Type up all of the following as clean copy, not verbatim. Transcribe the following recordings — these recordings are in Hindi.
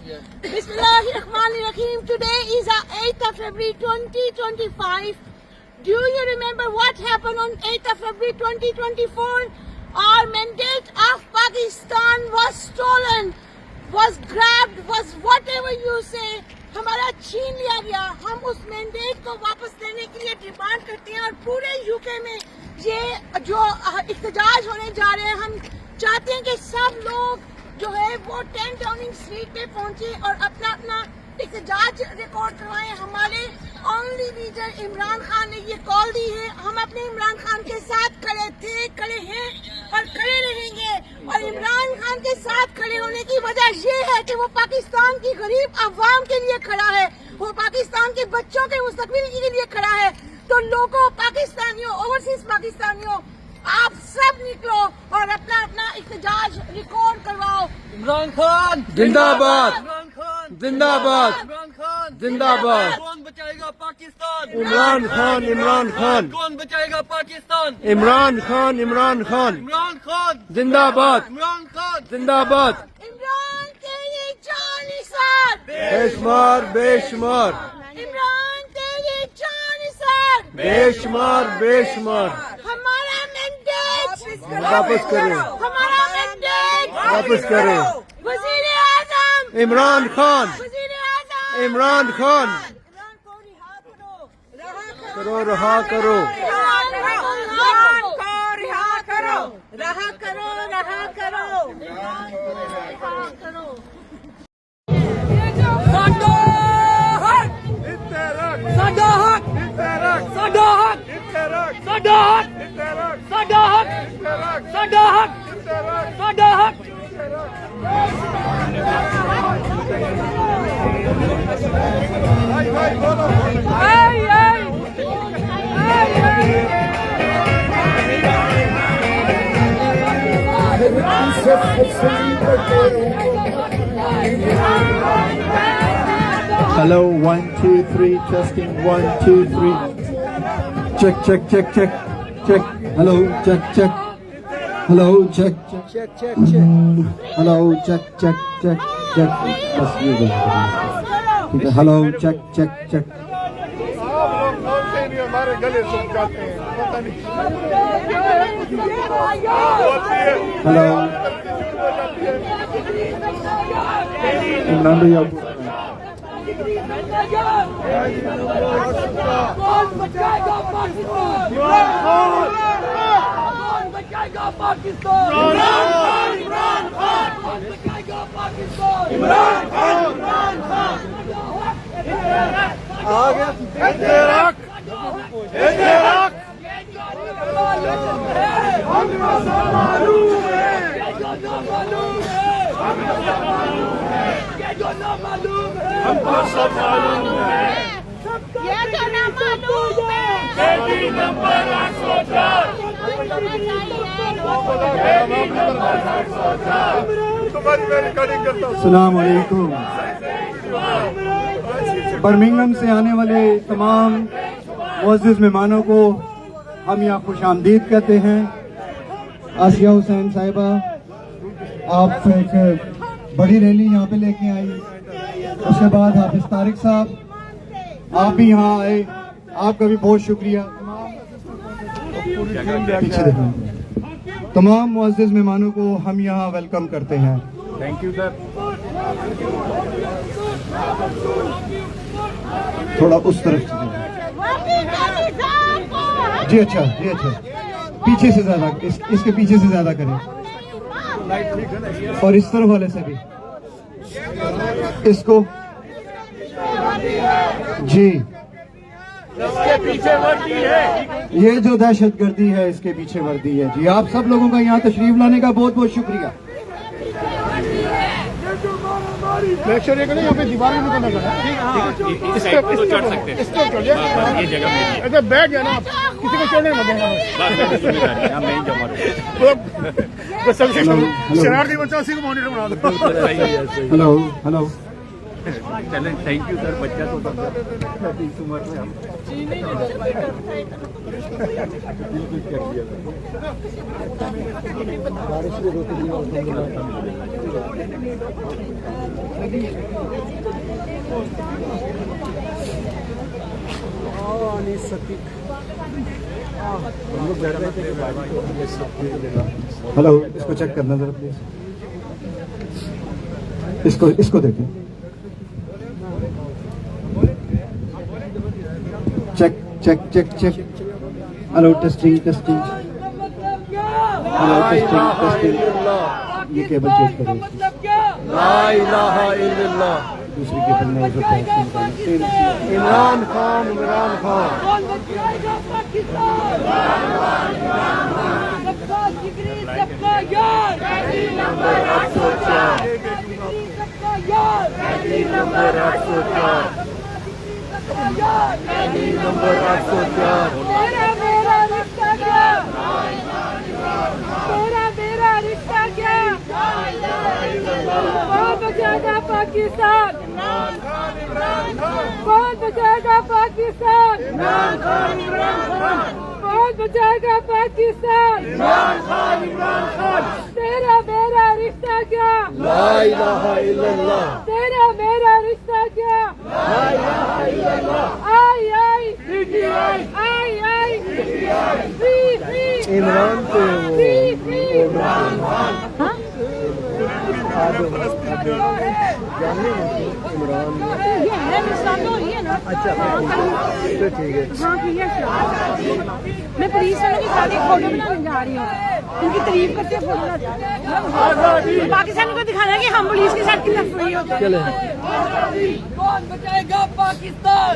Bismillahirrahmanirrahim. Today is 8th of February 2025. Do you remember what happened on 8th of February 2024? Our mandate of Pakistan was stolen, was grabbed, was whatever you say. हमारा छीन लिया गया. हम उस मैंडेट को वापस लेने के लिए डिमांड करते हैं और पूरे यूके में ये जो इख्तिजाज होने जा रहे हैं, हम चाहते हैं कि सब लोग जो है वो 10 डाउनिंग स्ट्रीट पे पहुंचे और अपना अपना इख्तिजाज रिकॉर्ड करवाएं. हमारे ओनली लीडर इमरान खान ने ये कॉल दी है. हम अपने इमरान खान के साथ खड़े थे, खड़े हैं और खड़े रहेंगे. और इमरान खान के साथ खड़े होने की वजह ये है कि वो पाकिस्तान की गरीब अवाम के लिए खड़ा है, वो पाकिस्तान के बच्चों के मुस्तकबिल के लिए खड़ा है. तो लोगों, पाकिस्तानियों, ओवरसीज पाकिस्तानियों, आप सब निकलो और अपना अपना इख्तिजाज रिकॉर्ड करवाओ. इमरान खान जिंदाबाद, इमरान खान जिंदाबाद, इमरान खान जिंदाबाद. कौन बचाएगा पाकिस्तान? इमरान खान, इमरान खान, कौन बचाएगा पाकिस्तान? इमरान खान, इमरान खान, इमरान खान जिंदाबाद, इमरान खान जिंदाबाद. इमरान तेरे जानिसार, बेशुमार, बेशुमार, इमरान तेरे जानिसार. बेशुमार, बेशुमार. हमारा मैंडेट वापस करें, हमारा मैंडेट वापस करें. वजीर आजम इमरान खान, वजीर आजम इमरान खान, इमरान को रिहा करो, करो, रहा करो. इमरान को रिहा करो, रहा करो, रहा करो, इमरान को रिहा करो. साडा हक साडा हक साडा हक साडा हक साडा हक साडा हक. Hello, 1, 2, 3, testing, 1, 2, 3. Check, check, check, check, check. Hello, check, check. Hello, check, check. Check, check, check. Hello, check, check, check, check. बस ये ठीक है. Hello, check, check, check. हमारे गले सूख जाते हैं, पता नहीं. Hello. इमरान भैया. कौन बचाएगा पाकिस्तान? इमरान खान कौन बचाएगा पाकिस्तान? इमरान खान कौन बचाएगा पाकिस्तान? इमरान खान आ गया. इत्तेफाक, इत्तेफाक. हमको सब मालूम है, ये जो ना मालूम है, ये जो ना मालूम है, हमको सब मालूम है. ये जो ना मालूम है, बेटी नंबर 804. तुम्हारी मैं रिकॉर्डिंग करता हूँ. अस्सलाम वालेकुम. बर्मिंघम से आने वाले तमाम मुअज़्ज़िज़ मेहमानों को हम यहाँ खुशामदीद कहते हैं. आसिया हुसैन साहिबा, आप एक बड़ी रैली यहाँ पे लेके आई. उसके बाद हाफिज तारिक साहब, आप भी यहाँ आए, आपका भी बहुत शुक्रिया. पीछे देखना. तमाम मुअज़्ज़िज़ मेहमानों को हम यहाँ वेलकम करते हैं. Thank you sir. थोड़ा उस तरफ से देखना. जी अच्छा, जी अच्छा. पीछे से ज्यादा, इसके पीछे से ज्यादा करें. और इस तरफ वाले से भी इसको. जी, इसके पीछे वर्दी है. ये जो दहशतगर्दी है इसके पीछे वर्दी है. जी, आप सब लोगों का यहाँ तशरीफ लाने का बहुत बहुत शुक्रिया. मेक श्योर ये करें, यहाँ पे दीवार में निकलना पड़ा. इस साइड पे तो चढ़ सकते हैं. इसको चढ़िए. ये जगह मेरी है. ऐसे बैठ जाना, आप किसी को चढ़ने मत देना. बस मेरी जिम्मेदारी है. हम नहीं जमा तो सबसे शरारती बच्चा उसी को मॉनिटर बना दो. Hello hello. चलें, थैंक यू सर। बच्चा तो समझा इस उम्र में हम हेलो, इसको चेक करना जरा प्लीज। इसको देखिए, check check check check. Hello, testing testing. Hello, testing testing. ये केबल चेक करें। ला इलाहा इल्लल्लाह। दूसरी केबल में जो इमरान खान इमरान खान। कौन बचाएगा पाकिस्तान? सबका जिगरी, सबका यार। नंबर 804। सबका यार। नंबर 804। नंबर 804। तेरा मेरा रिश्ता क्या? तेरा मेरा रिश्ता क्या? कौन बचाएगा पाकिस्तान? कौन बचाएगा पाकिस्तान? कौन बचाएगा पाकिस्तान? तेरा मेरा रिश्ता क्या? ला इलाहा इल्लल्लाह। तेरा मेरा रिश्ता क्या? आई आई आई आई फ्री फ्री इमरान पे वो फ्री फ्री इमरान। ये है मिसाल तो ये ना। अच्छा तो ठीक है। हाँ ठीक है। मैं पुलिस वालों के साथ एक फोटो बनाने जा रही हूँ। उनकी तारीफ करते हैं फोटो पाकिस्तान को दिखाना है कि हम पुलिस के साथ कितना फ्री होते हैं। चले। कौन बचाएगा पाकिस्तान?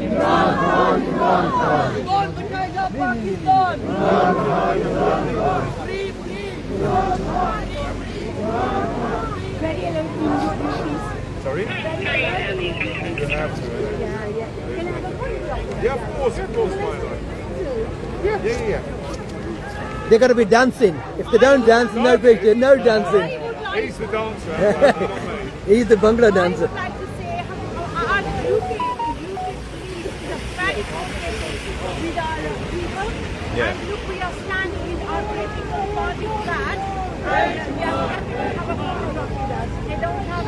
कौन बचाएगा Pakistan? Free free Sorry? Yeah, of course, why not? Yeah. They gotta be dancing. If they don't dance, no picture, no dancing. He's the dancer. He's the Bangla dancer. I would like to say, our UK police is a very cooperative with our people. Yeah. And look, we are standing with our political party flag. And we are happy to have a photo with us. They don't have